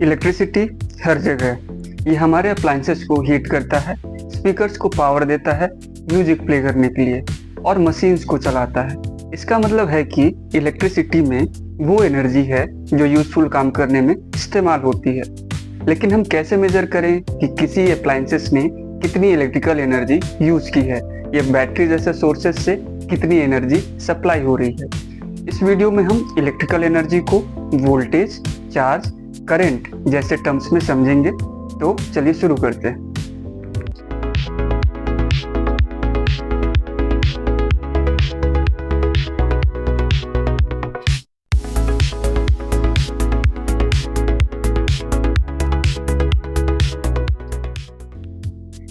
Electricity हर जगह है। ये हमारे अप्लायंसेस को हीट करता है, स्पीकर्स को पावर देता है म्यूजिक प्ले करने के लिए और मशीन्स को चलाता है। इसका मतलब है कि इलेक्ट्रिसिटी में वो एनर्जी है जो यूजफुल काम करने में इस्तेमाल होती है। लेकिन हम कैसे मेजर करें कि किसी अप्लायंसेस ने कितनी इलेक्ट्रिकल एनर्जी यूज की है या बैटरी जैसे सोर्सेस से कितनी एनर्जी सप्लाई हो रही है। इस वीडियो में हम इलेक्ट्रिकल एनर्जी को वोल्टेज, चार्ज, करंट जैसे टर्म्स में समझेंगे। तो चलिए शुरू करते हैं।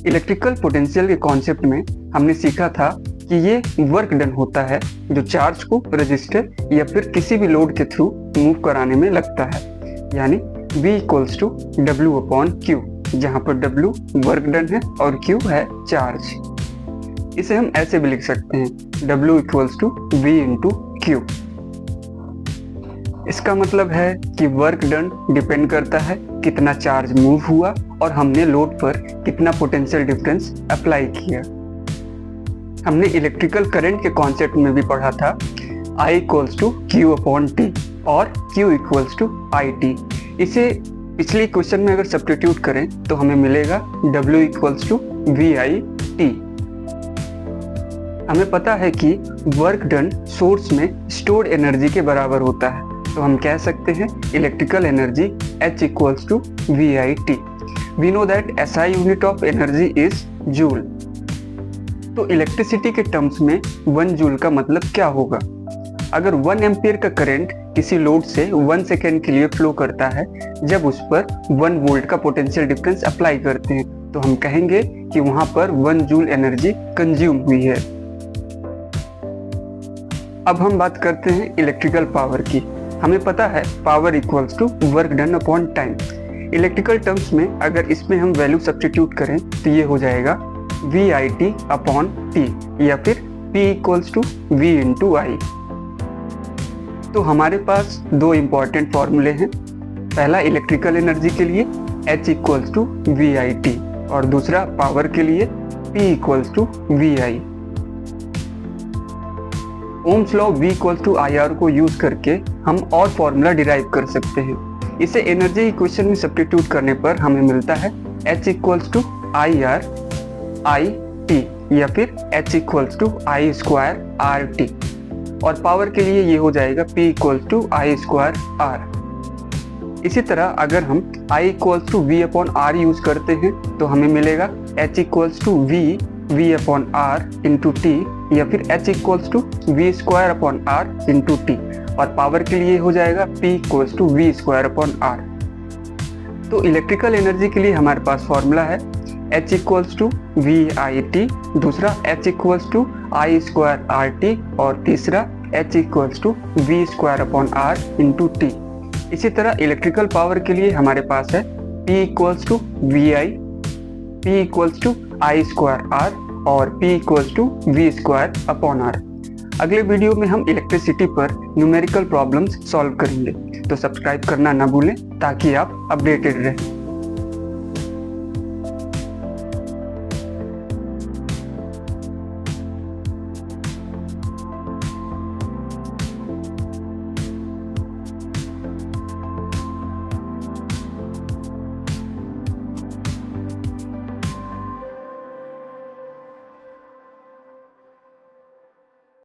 इलेक्ट्रिकल पोटेंशियल के कॉन्सेप्ट में हमने सीखा था कि ये वर्क डन होता है जो चार्ज को रजिस्टर या फिर किसी भी लोड के थ्रू मूव कराने में लगता है, यानी V equals to W upon Q, जहाँ पर W वर्क डन है और Q है चार्ज। इसे हम ऐसे भी लिख सकते हैं W equals to V into Q। इसका मतलब है कि वर्क डन डिपेंड करता है कितना चार्ज मूव हुआ और हमने लोड पर कितना पोटेंशियल डिफरेंस अप्लाई किया। हमने इलेक्ट्रिकल करंट के कॉन्सेप्ट में भी पढ़ा था I equals to Q upon T और Q इक्वल्स टू IT। इसे पिछले क्वेश्चन में अगर सब्स्टिट्यूट करें तो हमें मिलेगा W इक्वल्स टू VIT। हमें पता है कि वर्क डन सोर्स में स्टोर्ड एनर्जी के बराबर होता है, तो हम कह सकते हैं electrical energy H equals to VIT। We know that SI unit of energy is joule. तो इलेक्ट्रिसिटी के टर्म्स में 1 जूल का मतलब क्या होगा? अगर 1 एम्पियर का करंट किसी लोड से 1 सेकेंड के लिए फ्लो करता है, जब उस पर 1 वोल्ट का पोटेंशियल डिफरेंस अप्लाई करते हैं, तो हम कहेंगे कि वहां पर 1 जूल एनर्जी कंज्यूम हुई है। अब हम बात करते हैं इलेक्ट्रिकल पावर की। हमें पता है power equals to work done upon time. Electrical terms में अगर इसमें हम वैल्यू सब्स्टिट्यूट करें तो ये हो जाएगा VIT अपॉन T या फिर P equals to V into I। तो हमारे पास 2 इंपॉर्टेंट फॉर्मूले हैं। पहला इलेक्ट्रिकल एनर्जी के लिए H इक्वल्स टू VIT और दूसरा पावर के लिए P equals to VI। Ohm's law V equals to IR को यूज करके हम और फॉर्मूला डिराइव कर सकते हैं। इसे एनर्जी इक्वेशन में सब्स्टिट्यूट करने पर हमें मिलता है H equals to IR IT या फिर H equals to I square RT और पावर के लिए ये हो जाएगा P equals to I square R। इसी तरह अगर हम I equals to V upon R use करते हैं तो हमें मिलेगा H equals to V upon R into T या फिर H equals to V square upon R into T और पावर के लिए हो जाएगा P equals to V square upon R। तो इलेक्ट्रिकल एनर्जी के लिए हमारे पास फॉर्मूला है H इक्वल्स टू VIT, दूसरा H equals to I square RT और तीसरा H equals to V square upon R into T। इसी तरह इलेक्ट्रिकल पावर के लिए हमारे पास है P equals to VI, P equals to I square R और P equals to V square upon R। अगले वीडियो में हम इलेक्ट्रिसिटी पर न्यूमेरिकल प्रॉब्लम्स सॉल्व करेंगे, तो सब्सक्राइब करना ना भूलें ताकि आप अपडेटेड रहें।